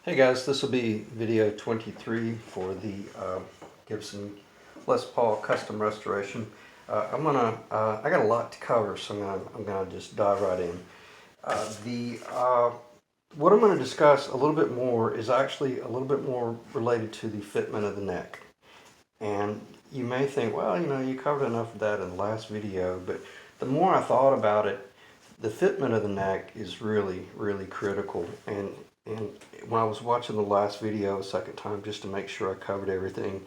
Hey guys, this will be video 23 for the Gibson Les Paul custom restoration. I got a lot to cover, so I'm gonna just dive right in. What I'm going to discuss a little bit more is actually a little bit more related to the fitment of the neck. And you may think, well, you covered enough of that in the last video, but the more I thought about it, the fitment of the neck is really, really critical. And when I was watching the last video a second time just to make sure I covered everything,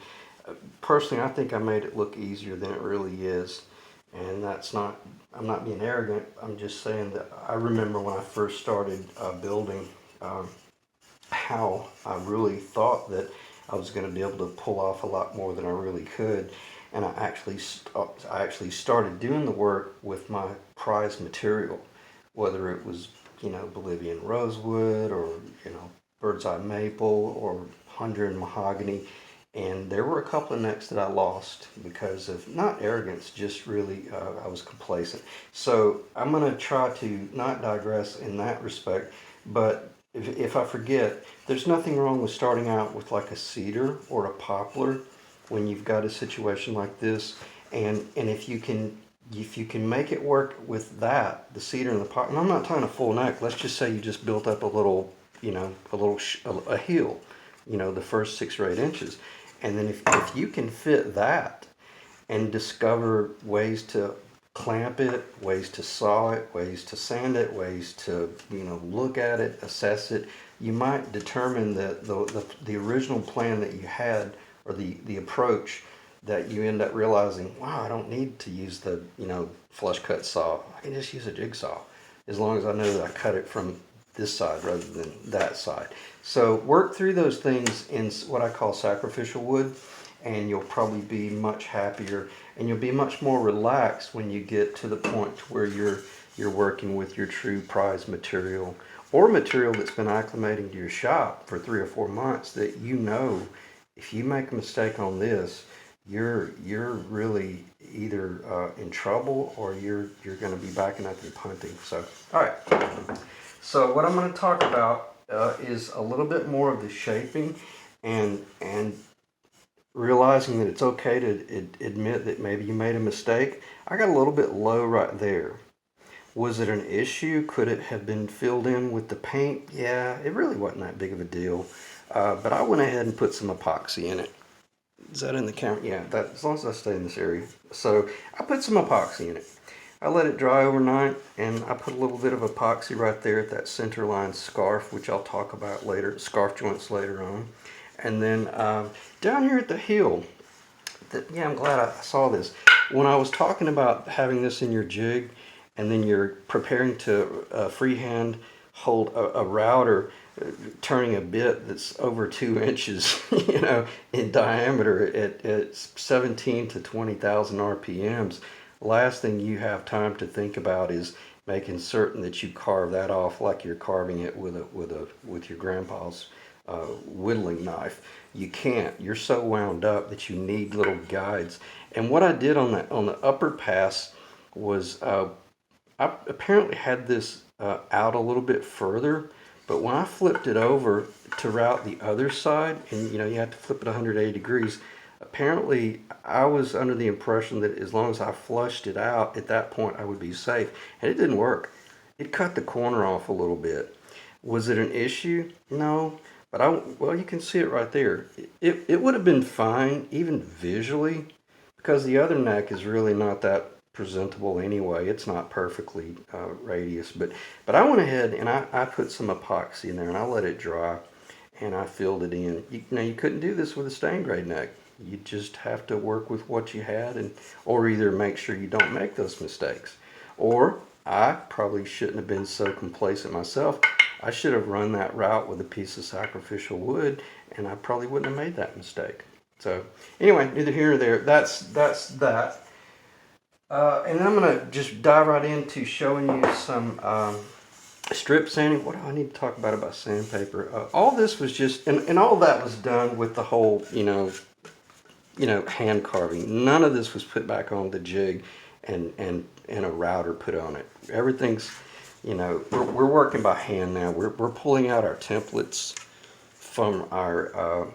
personally, I think I made it look easier than it really is. And I'm not being arrogant, I'm just saying that I remember when I first started building how I really thought that I was going to be able to pull off a lot more than I really could. And I actually started doing the work with my prized material, whether it was, Bolivian rosewood or, bird's eye maple or Honduran mahogany. And there were a couple of necks that I lost because of not arrogance, just really I was complacent. So I'm going to try to not digress in that respect, but if I forget, there's nothing wrong with starting out with like a cedar or a poplar when you've got a situation like this. And if you can make it work with that, the cedar and the poplar, and I'm not talking a full neck, let's just say you just built up a little, a heel, the first 6 or 8 inches. And then if you can fit that and discover ways to clamp it, ways to saw it, ways to sand it, ways to, look at it, assess it, you might determine that the original plan that you had, or the approach, that you end up realizing, wow, I don't need to use the, flush cut saw. I can just use a jigsaw as long as I know that I cut it from this side rather than that side. So work through those things in what I call sacrificial wood, and you'll probably be much happier, and you'll be much more relaxed when you get to the point where you're working with your true prize material, or material that's been acclimating to your shop for 3 or 4 months, that if you make a mistake on this, you're really either in trouble, or you're going to be backing up and punting. So, all right. So what I'm going to talk about is a little bit more of the shaping, and realizing that it's okay to admit that maybe you made a mistake. I got a little bit low right there. Was it an issue? Could it have been filled in with the paint? Yeah, it really wasn't that big of a deal. But I went ahead and put some epoxy in it. Is that in the camera? Yeah, as long as I stay in this area. So I put some epoxy in it. I let it dry overnight, and I put a little bit of epoxy right there at that center line scarf, which I'll talk about later, scarf joints later on. And then down here at the heel, I'm glad I saw this. When I was talking about having this in your jig, and then you're preparing to freehand hold a router, turning a bit that's over 2 inches, in diameter at 17 to 20,000 RPMs, last thing you have time to think about is making certain that you carve that off like you're carving it with your grandpa's whittling knife. You can't. You're so wound up that you need little guides. And what I did on the upper pass was I apparently had this out a little bit further, but when I flipped it over to route the other side, and you have to flip it 180 degrees, apparently I was under the impression that as long as I flushed it out at that point, I would be safe, and it didn't work. It cut the corner off a little bit. Was it an issue? No, but well, you can see it right there. It would have been fine, even visually, because the other neck is really not that presentable anyway. It's not perfectly radius, but I went ahead and I put some epoxy in there, and I let it dry, and I filled it in. Now you couldn't do this with a stain grade neck. You just have to work with what you had, or either make sure you don't make those mistakes, or I probably shouldn't have been so complacent myself. I should have run that route with a piece of sacrificial wood, and I probably wouldn't have made that mistake. So anyway, neither here nor there. That's that. And then I'm going to just dive right into showing you some strip sanding. What do I need to talk about sandpaper? All this was just, and all that was done with the whole, hand carving. None of this was put back on the jig and a router put on it. Everything's, we're working by hand now. We're pulling out our templates from our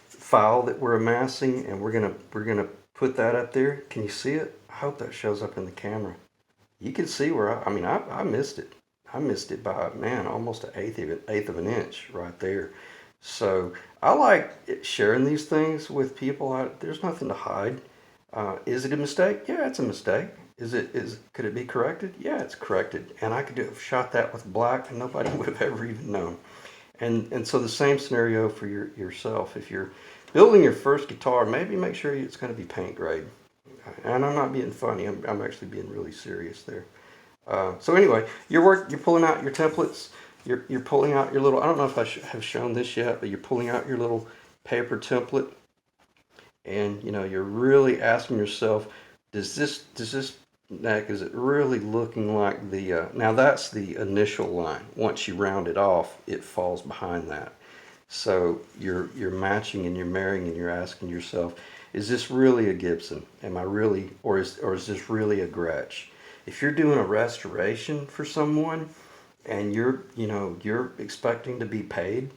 file that we're amassing, and we're gonna put that up there. Can you see it? I hope that shows up in the camera. You can see where I missed it. I missed it by, man, almost an eighth of an inch right there. So I like sharing these things with people. There's nothing to hide. Is it a mistake? Yeah, it's a mistake. Could it be corrected? Yeah, it's corrected. And I could have shot that with black and nobody would have ever even known. And so the same scenario for yourself. If you're building your first guitar, maybe make sure it's going to be paint grade. And I'm not being funny. I'm actually being really serious there. So anyway, you're pulling out your templates. You're pulling out your little. I don't know if I have shown this yet, but you're pulling out your little paper template, and you're really asking yourself, does this neck, is it really looking like the? Now that's the initial line. Once you round it off, it falls behind that. So you're matching and you're marrying and you're asking yourself, is this really a Gibson? Am I really, or is this really a Gretsch? If you're doing a restoration for someone and you're expecting to be paid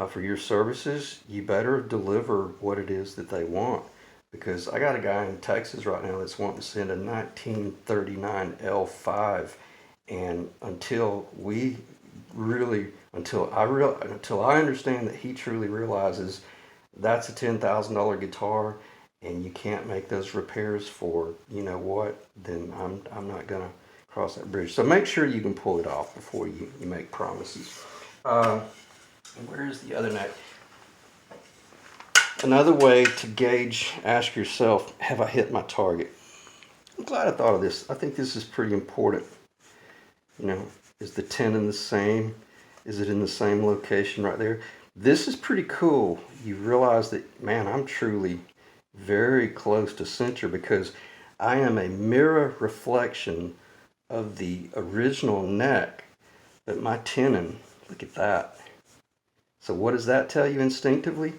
for your services, you better deliver what it is that they want. Because I got a guy in Texas right now that's wanting to send a 1939 L5, and until I understand that he truly realizes that's a $10,000 guitar and you can't make those repairs for then I'm not gonna cross that bridge. So make sure you can pull it off before you make promises. Where is the other neck? Another way to gauge, ask yourself, have I hit my target? I'm glad I thought of this. I think this is pretty important. Is the tenon the same? Is it in the same location right there? This is pretty cool. You realize that, man, I'm truly very close to center because I am a mirror reflection of the original neck, but my tenon, look at that. So what does that tell you instinctively?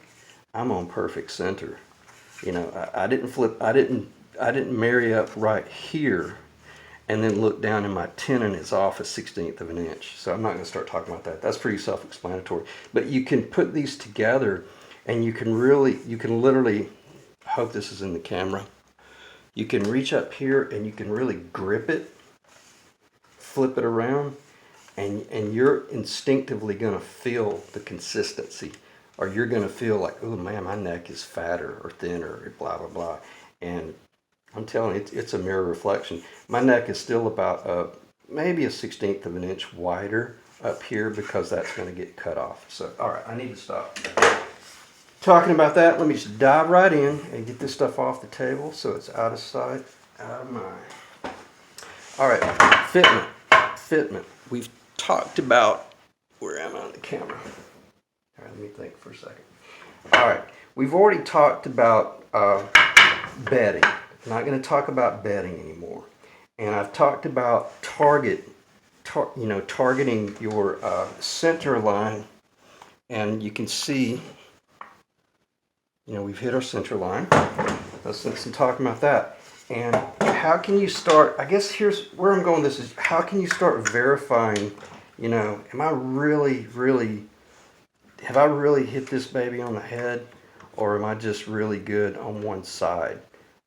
I'm on perfect center. I didn't marry up right here and then look down and my tenon is off a 1/16 of an inch. So I'm not going to start talking about that. That's pretty self-explanatory. But you can put these together and you can literally, I hope this is in the camera, you can reach up here and you can really grip it, flip it around, and you're instinctively going to feel the consistency. Or you're going to feel like, oh man, my neck is fatter or thinner or blah, blah, blah. And I'm telling you, it's a mirror reflection. My neck is still about maybe a 1/16 of an inch wider up here because that's going to get cut off. So, all right, I need to stop talking about that. Let me just dive right in and get this stuff off the table so it's out of sight, out of mind. All right, fitment. We've talked about, where am I on the camera? All right, let me think for a second. All right, we've already talked about bedding. I'm not going to talk about bedding anymore. And I've talked about targeting your center line. And you can see, we've hit our center line. Let's talk about that. And how can you start, I guess here's where I'm going with this, is how can you start verifying, have I really hit this baby on the head, or am I just really good on one side,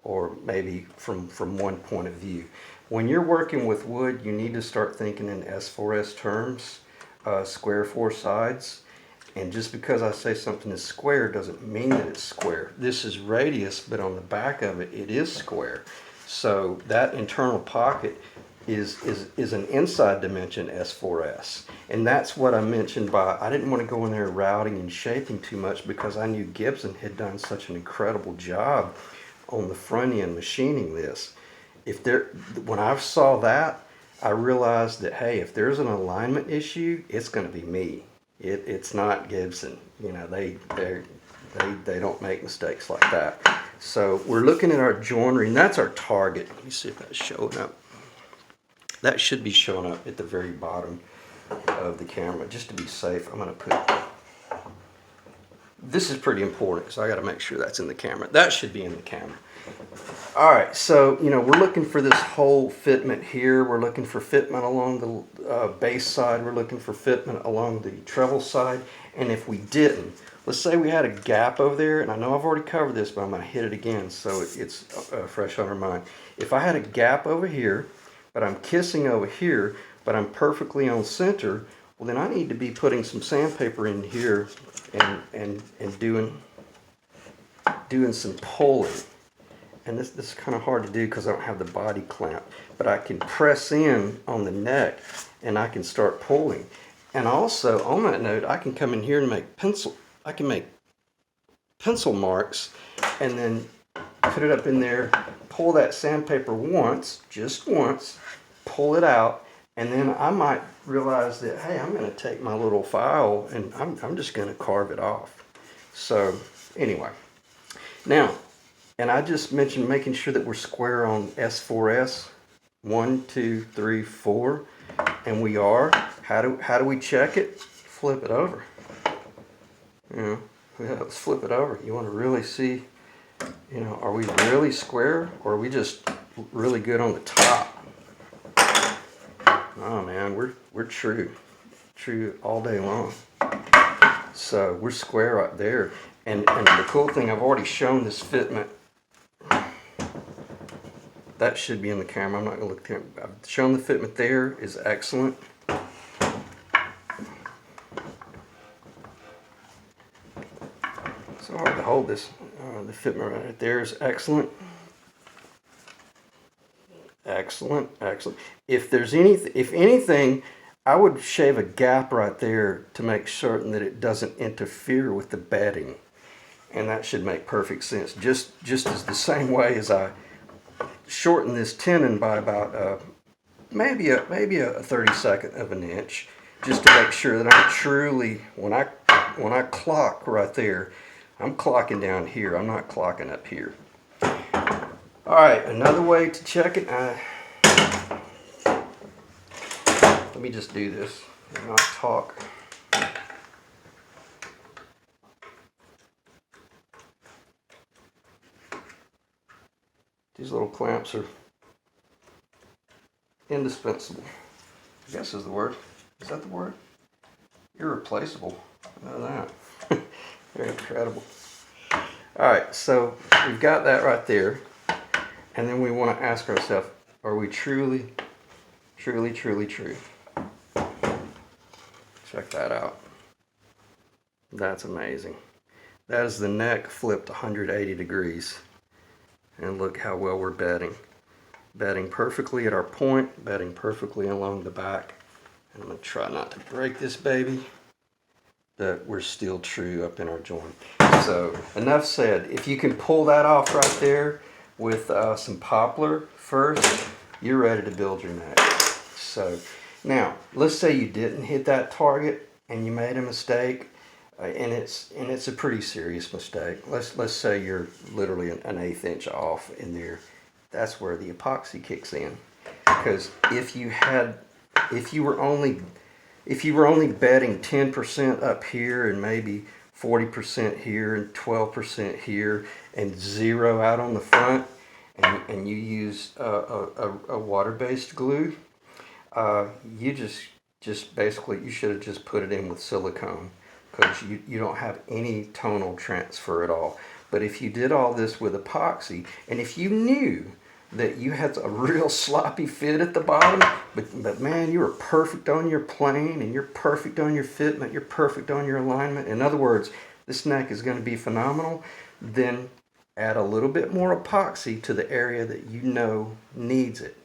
or maybe from one point of view? When you're working with wood, you need to start thinking in S4S terms, square four sides. And just because I say something is square doesn't mean that it's square. This is radius, but on the back of it, it is square. So that internal pocket is an inside dimension S4S. And that's what I mentioned by, I didn't want to go in there routing and shaping too much because I knew Gibson had done such an incredible job on the front end machining this. When I saw that, I realized that, hey, if there's an alignment issue, it's going to be me. It's not Gibson. They don't make mistakes like that. So we're looking at our joinery, and that's our target. Let me see if that's showing up. That should be showing up at the very bottom of the camera. Just to be safe, I'm going to put, this is pretty important, so I got to make sure that's in the camera. That should be in the camera. All right, so we're looking for this whole fitment here. We're looking for fitment along the bass side. We're looking for fitment along the treble side, And if we didn't, let's say we had a gap over there, and I know I've already covered this, but I'm going to hit it again so it's fresh on our mind. If I had a gap over here, but I'm kissing over here, but I'm perfectly on center, well then I need to be putting some sandpaper in here and doing some pulling. And this is kind of hard to do because I don't have the body clamp, but I can press in on the neck and I can start pulling. And also on that note, I can come in here and make pencil marks and then put it up in there, pull that sandpaper once, just once, pull it out, and then I might realize that, hey, I'm going to take my little file and I'm just going to carve it off. So anyway, now, and I just mentioned making sure that we're square on S4S, 1, 2, 3, 4, and we are. How do we check it? Flip it over. Yeah, let's flip it over. You want to really see, are we really square or are we just really good on the top? Oh man, we're true all day long. So we're square right there. And the cool thing, I've already shown this fitment. That should be in the camera. I'm not going to look there. I've shown the fitment there is excellent. So hard to hold this. The fitment right there is excellent. Excellent, excellent. If anything, I would shave a gap right there to make certain that it doesn't interfere with the bedding. And that should make perfect sense. Just as the same way as I shorten this tenon by about maybe a 32nd of an inch, just to make sure that I'm truly, when I clock right there, I'm clocking down here. I'm not clocking up here. All right, another way to check it. Let me just do this and not talk. These little clamps are indispensable, I guess is the word. Is that the word? Irreplaceable. I know that. They're incredible. Alright, so we've got that right there. And then we want to ask ourselves, are we truly true? Check that out. That's amazing. That is the neck flipped 180 degrees. And look how well we're bedding. Bedding perfectly at our point, bedding perfectly along the back. And I'm going to try not to break this baby, but we're still true up in our joint. So enough said. If you can pull that off right there with some poplar first, you're ready to build your neck. So now, let's say you didn't hit that target and you made a mistake. And it's a pretty serious mistake. Let's say you're literally an 1/8 inch off in there. That's where the epoxy kicks in. Because if you were only bedding 10% up here and maybe 40% here and 12% here and 0 out on the front, and you use a water-based glue, you just basically, you should have just put it in with silicone, because you don't have any tonal transfer at all. But if you did all this with epoxy, and if you knew that you had a real sloppy fit at the bottom, but man, you were perfect on your plane, and you're perfect on your fitment, you're perfect on your alignment, in other words, this neck is going to be phenomenal, then add a little bit more epoxy to the area that you know needs it.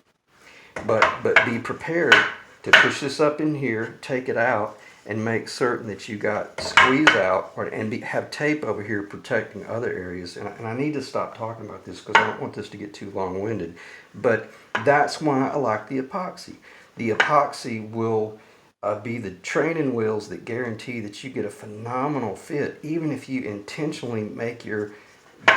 But be prepared to push this up in here, take it out, and make certain that you got squeeze out and have tape over here protecting other areas. And I need to stop talking about this because I don't want this to get too long-winded. But that's why I like the epoxy. The epoxy will be the training wheels that guarantee that you get a phenomenal fit, even if you intentionally make your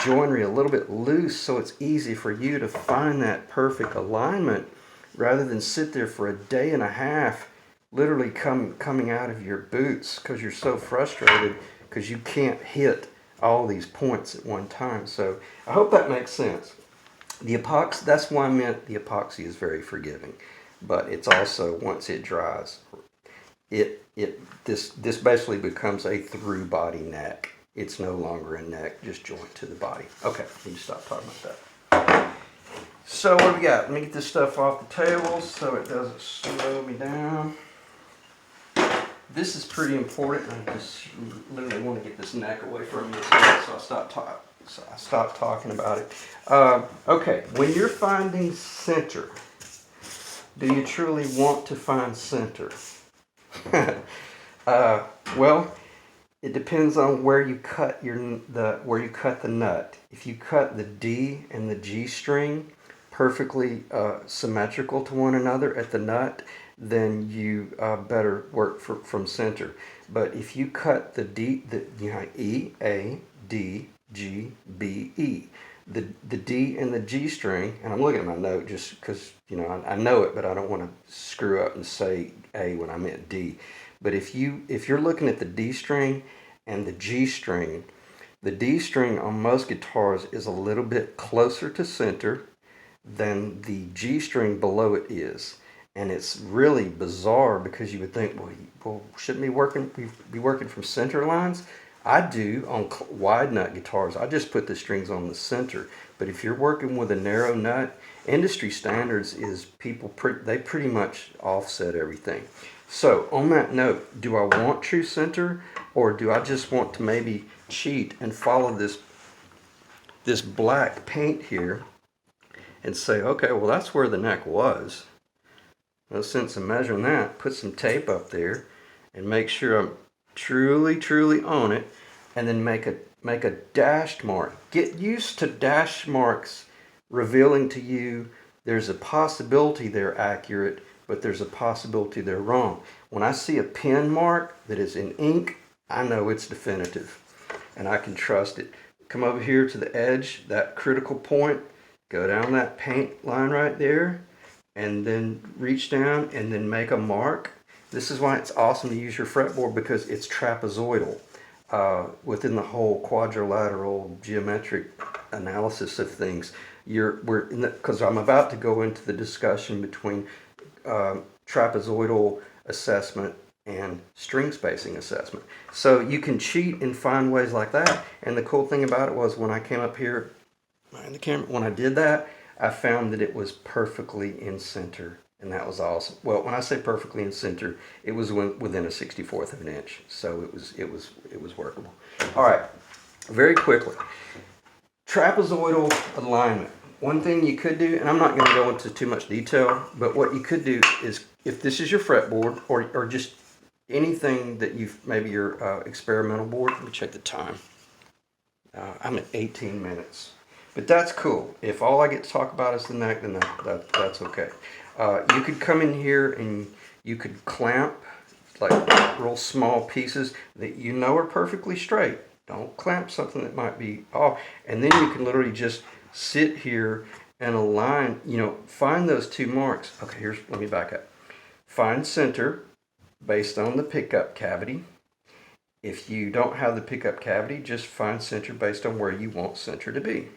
joinery a little bit loose so it's easy for you to find that perfect alignment, rather than sit there for a day and a half literally coming out of your boots because you're so frustrated because you can't hit all these points at one time. So I hope that makes sense. The epoxy, that's why I meant the epoxy is very forgiving, but it's also, once it dries, this basically becomes a through body neck. It's no longer a neck, just joint to the body. Okay, need to stop talking about that. So what do we got? Let me get this stuff off the table so it doesn't slow me down. This is pretty important. I just literally want to get this neck away from me as well, so I stopped talking about it. Okay, when you're finding center, do you truly want to find center? Well, it depends on where you cut where you cut the nut. If you cut the D and the G string perfectly symmetrical to one another at the nut, then you better work from center. But if you cut the D, E, A, D, G, B, E, the D and the G string, and I'm looking at my note just because I know it, but I don't want to screw up and say A when I meant D. But if you're looking at the D string and the G string, the D string on most guitars is a little bit closer to center than the G string below it is. And it's really bizarre because you would think, well, shouldn't we be working from center lines? I do on wide nut guitars. I just put the strings on the center. But if you're working with a narrow nut, industry standards is they pretty much offset everything. So on that note, do I want true center, or do I just want to maybe cheat and follow this black paint here and say, okay, well, that's where the neck was. No sense in measuring that. Put some tape up there and make sure I'm truly on it, and then make a dashed mark. Get used to dash marks revealing to you there's a possibility they're accurate, but there's a possibility they're wrong. When I see a pen mark that is in ink, I know it's definitive and I can trust it. Come over here to the edge, that critical point, go down that paint line right there, and then reach down and then make a mark. This is why it's awesome to use your fretboard, because it's trapezoidal within the whole quadrilateral geometric analysis of things. Because I'm about to go into the discussion between trapezoidal assessment and string spacing assessment. So you can cheat and find ways like that. And the cool thing about it was, when I came up here behind the camera, when I did that, I found that it was perfectly in center, and that was awesome. Well, when I say perfectly in center, it was within a 64th of an inch, so it was workable. All right, very quickly, trapezoidal alignment. One thing you could do, and I'm not going to go into too much detail, but what you could do is, if this is your fretboard or just anything that maybe your experimental board. Let me check the time. I'm at 18 minutes. But that's cool. If all I get to talk about is the neck, then that's okay. You could come in here and you could clamp like real small pieces that are perfectly straight. Don't clamp something that might be off. And then you can literally just sit here and align, find those two marks. Okay, let me back up. Find center based on the pickup cavity. If you don't have the pickup cavity, just find center based on where you want center to be.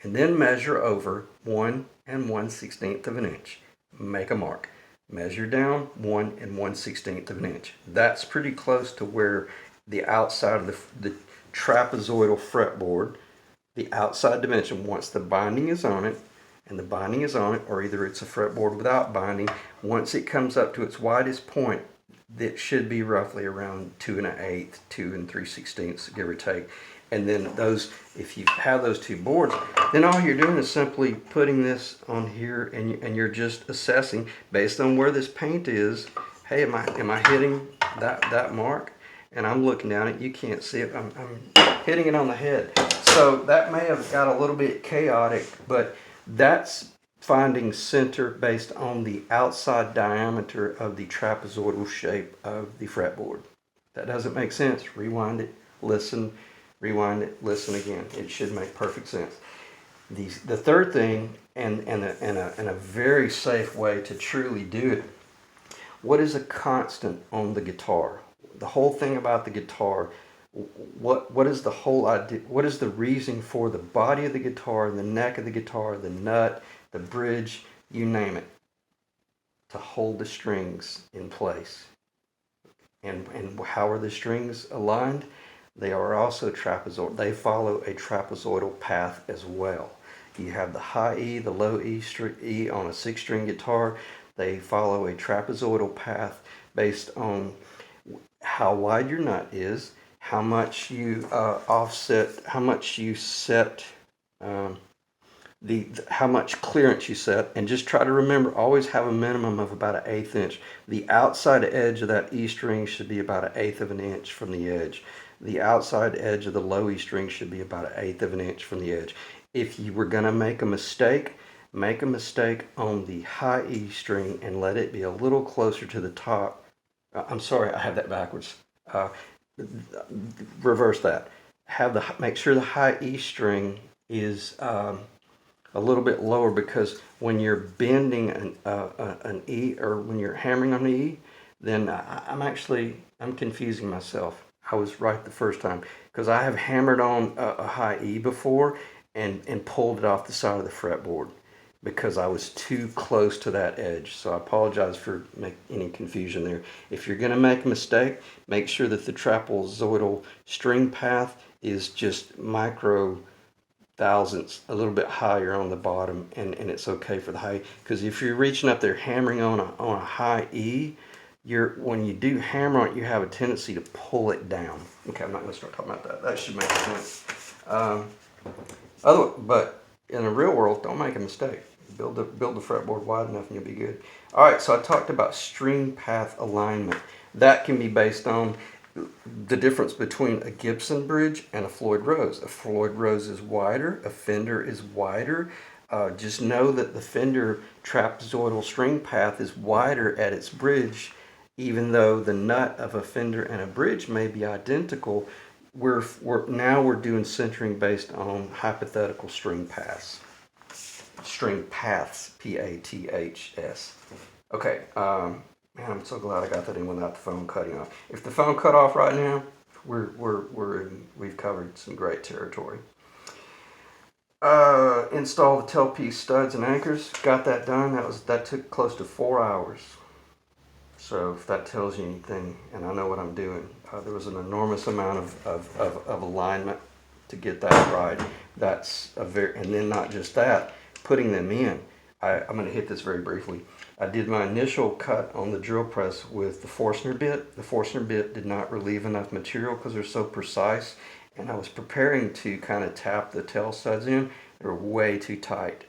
And then measure over 1 1/16 of an inch. Make a mark. Measure down 1 1/16 of an inch. That's pretty close to where the outside of the trapezoidal fretboard, the outside dimension, once the binding is on it, and the binding is on it, or either it's a fretboard without binding, once it comes up to its widest point, that should be roughly around 2 1/8, 2 3/16, give or take. And then if you have those two boards, then all you're doing is simply putting this on here, and you're just assessing based on where this paint is. Hey, am I hitting that mark? And I'm looking down it. You can't see it. I'm hitting it on the head. So that may have got a little bit chaotic, but that's finding center based on the outside diameter of the trapezoidal shape of the fretboard. That doesn't make sense. Rewind it, listen, rewind it, listen again. It should make perfect sense. The third thing, and a very safe way to truly do it, what is a constant on the guitar? The whole thing about the guitar, what is the whole idea? What is the reason for the body of the guitar, the neck of the guitar, the nut, the bridge, you name it? To hold the strings in place. And how are the strings aligned? They are also trapezoidal. They follow a trapezoidal path as well. You have the high E, the low E on a 6-string guitar. They follow a trapezoidal path based on how wide your nut is, how much you offset, how much you set, how much clearance you set, and just try to remember, always have a minimum of about 1/8 inch. The outside edge of that E string should be about 1/8 of an inch from the edge. The outside edge of the low E string should be about 1/8 of an inch from the edge. If you were going to make a mistake on the high E string and let it be a little closer to the top. I'm sorry, I have that backwards. Reverse that. Make sure the high E string is a little bit lower, because when you're bending an E, or when you're hammering on the E, then I'm confusing myself. I was right the first time, because I have hammered on a high E before and pulled it off the side of the fretboard because I was too close to that edge. So I apologize for any confusion there. If you're going to make a mistake, make sure that the trapezoidal string path is just micro thousandths, a little bit higher on the bottom, and it's okay for the high. Because if you're reaching up there hammering on a high E, when you do hammer on it, you have a tendency to pull it down. Okay, I'm not going to start talking about that. That should make sense. But in the real world, don't make a mistake. Build the fretboard wide enough and you'll be good. All right, so I talked about string path alignment. That can be based on the difference between a Gibson bridge and a Floyd Rose. A Floyd Rose is wider, a Fender is wider. Just know that the Fender trapezoidal string path is wider at its bridge, even though the nut of a Fender and a bridge may be identical. We're doing centering based on hypothetical string paths. String paths, P-A-T-H-S. Okay, man, I'm so glad I got that in without the phone cutting off. If the phone cut off right now, we've covered some great territory. Install the tailpiece studs and anchors. Got that done. That took close to 4 hours. So if that tells you anything, and I know what I'm doing, there was an enormous amount of alignment to get that right. And then not just that, putting them in. I'm going to hit this very briefly. I did my initial cut on the drill press with the Forstner bit. The Forstner bit did not relieve enough material because they're so precise, and I was preparing to kind of tap the tail studs in. They were way too tight,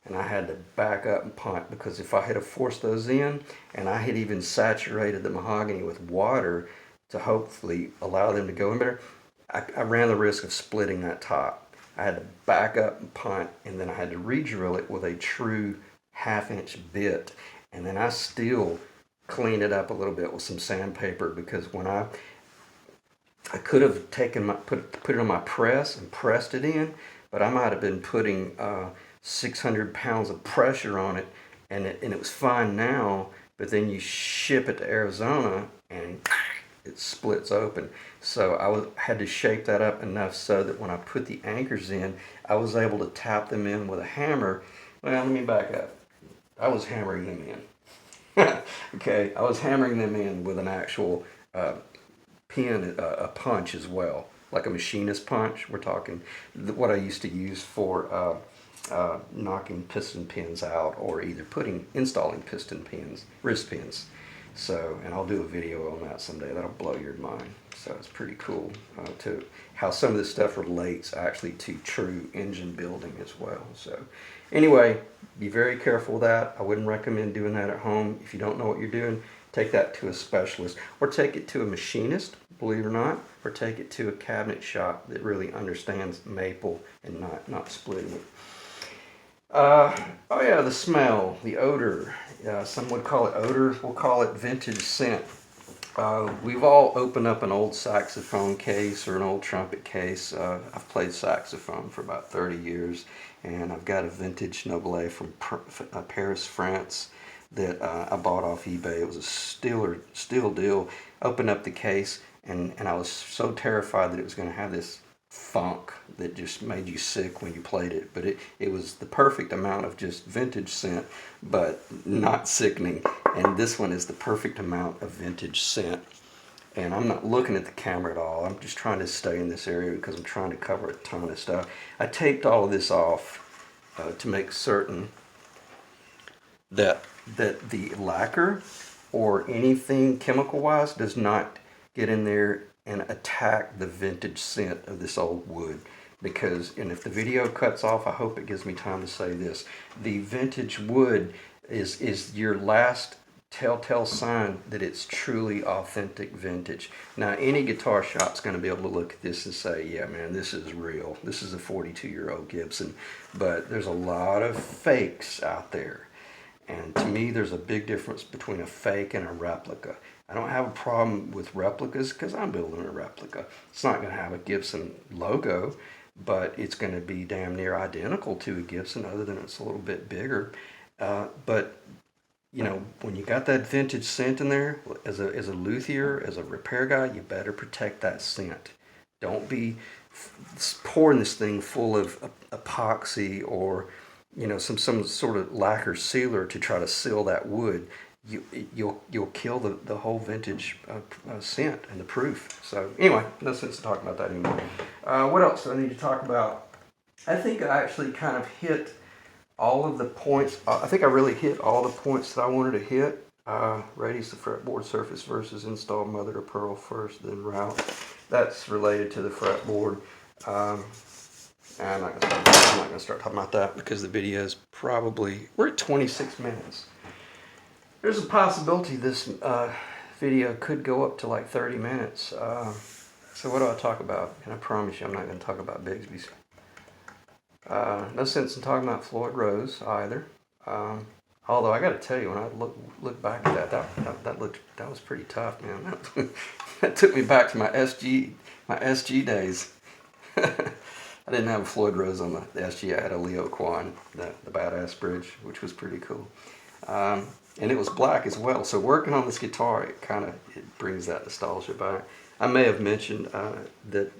and I had to back up and punt, because if I had forced those in, and I had even saturated the mahogany with water to hopefully allow them to go in better, I ran the risk of splitting that top. I had to back up and punt, and then I had to re-drill it with a true 1/2 inch bit, and then I still cleaned it up a little bit with some sandpaper, because when I could have taken put it on my press and pressed it in, but I might have been putting 600 pounds of pressure on it, and it was fine now, but then you ship it to Arizona and it splits open. So I had to shape that up enough so that when I put the anchors in, I was able to tap them in with a hammer. Well, let me back up. I was hammering them in. Okay, I was hammering them in with an actual pin, a punch as well, like a machinist punch. We're talking what I used to use for knocking piston pins out, or either installing piston pins, wrist pins. So, and I'll do a video on that someday. That'll blow your mind. So it's pretty cool to how some of this stuff relates actually to true engine building as well. So anyway, be very careful with that. I wouldn't recommend doing that at home. If you don't know what you're doing, take that to a specialist, or take it to a machinist, believe it or not, or take it to a cabinet shop that really understands maple and not splitting it. Oh yeah, the smell, the odor. Some would call it odor. We'll call it vintage scent. We've all opened up an old saxophone case or an old trumpet case. I've played saxophone for about 30 years, and I've got a vintage Noblet from Paris, France, that I bought off eBay. It was a steel deal. Opened up the case, and I was so terrified that it was going to have this funk that just made you sick when you played it. But it was the perfect amount of just vintage scent, but not sickening. And this one is the perfect amount of vintage scent. And I'm not looking at the camera at all. I'm just trying to stay in this area because I'm trying to cover a ton of stuff. I taped all of this off to make certain that the lacquer or anything chemical wise does not get in there and attack the vintage scent of this old wood. Because, and if the video cuts off, I hope it gives me time to say this, the vintage wood is your last telltale sign that it's truly authentic vintage. Now, any guitar shop's going to be able to look at this and say, yeah, man, this is real. This is a 42-year-old Gibson. But there's a lot of fakes out there. And to me, there's a big difference between a fake and a replica. I don't have a problem with replicas because I'm building a replica. It's not going to have a Gibson logo, but it's going to be damn near identical to a Gibson other than it's a little bit bigger. But you know, when you got that vintage scent in there, as a luthier, as a repair guy, you better protect that scent. Don't be pouring this thing full of epoxy or, you know, some sort of lacquer sealer to try to seal that wood. You'll kill the whole vintage scent and the proof. So anyway, no sense in talking about that anymore. What else do I need to talk about? I think I actually kind of hit all of the points. I think I really hit all the points that I wanted to hit. Radius the fretboard surface versus install mother to pearl first, then route. That's related to the fretboard. I'm not going to start talking about that because the video is probably, we're at 26 minutes. There's a possibility this video could go up to like 30 minutes. So what do I talk about? And I promise you I'm not going to talk about Bigsby's. No sense in talking about Floyd Rose either. Although I got to tell you, when I look back at that was pretty tough, man. That took me back to my SG days. I didn't have a Floyd Rose on the SG. I had a Leo Quan, the Badass Bridge, which was pretty cool. And it was black as well. So working on this guitar, it brings that nostalgia back. I may have mentioned that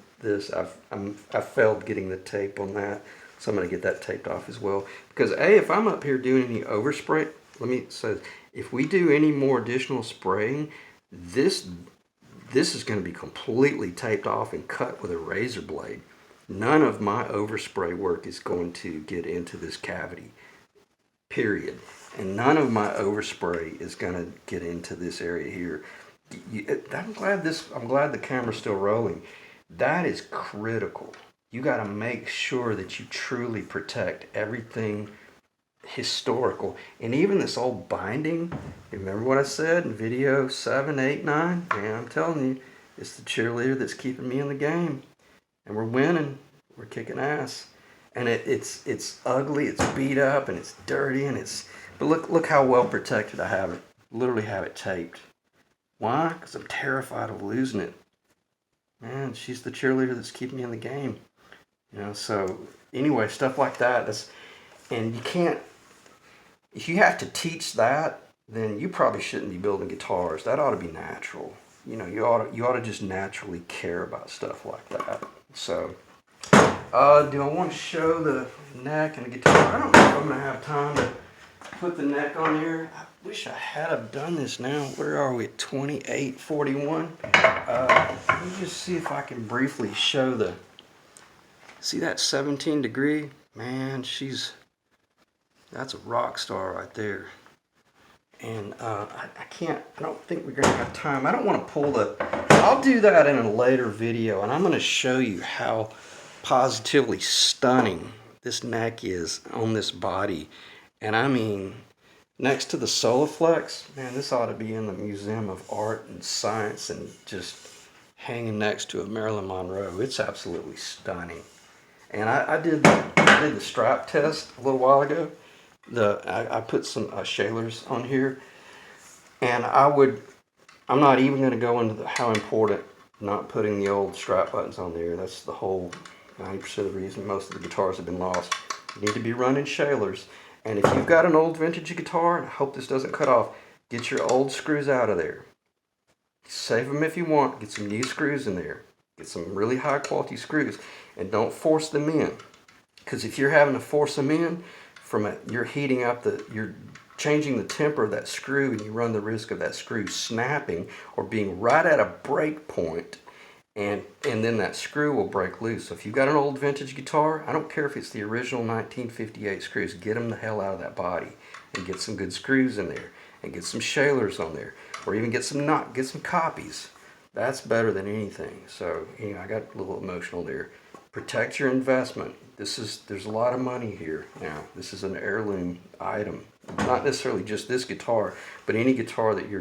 I failed getting the tape on that. So I'm going to get that taped off as well. Because if I'm up here doing any overspray, let me say, if we do any more additional spraying, this is going to be completely taped off and cut with a razor blade. None of my overspray work is going to get into this cavity, period. And none of my overspray is going to get into this area here. I'm glad the camera's still rolling. That is critical. You got to make sure that you truly protect everything historical. And even this old binding, remember what I said in video 7, 8, 9? Man, I'm telling you, it's the cheerleader that's keeping me in the game. And we're winning. We're kicking ass. And it's ugly, it's beat up, and it's dirty, but look how well protected I have it. Literally have it taped. Why? Because I'm terrified of losing it. Man, she's the cheerleader that's keeping me in the game. You know, so anyway, stuff like that. And you can't, if you have to teach that, then you probably shouldn't be building guitars. That ought to be natural. You know, you ought to just naturally care about stuff like that. So, do I want to show the neck and the guitar? I don't know if I'm going to have time to put the neck on here. I wish I had have done this now. Where are we at 28:41? Let me just see if I can briefly show see that 17 degree? Man, that's a rock star right there. And I don't think we're gonna have time. I don't want to I'll do that in a later video, and I'm gonna show you how positively stunning this neck is on this body. And I mean, next to the Soliflex, man, this ought to be in the Museum of Art and Science and just hanging next to a Marilyn Monroe. It's absolutely stunning. And I did the strap test a little while ago. I put some Shalers on here, and I'm not even going to go into how important not putting the old strap buttons on there. That's the whole 90% of the reason most of the guitars have been lost. You need to be running Shalers. And if you've got an old vintage guitar, and I hope this doesn't cut off, get your old screws out of there. Save them if you want. Get some new screws in there. Get some really high quality screws, and don't force them in. Because if you're having to force them in, you're heating up changing the temper of that screw, and you run the risk of that screw snapping or being right at a break point, and then that screw will break loose. So if you've got an old vintage guitar, I don't care if it's the original 1958 screws, get them the hell out of that body and get some good screws in there and get some Shalers on there, or even get some copies. That's better than anything. So, you know, I got a little emotional there. Protect your investment. There's a lot of money here now. This is an heirloom item. Not necessarily just this guitar, but any guitar that you're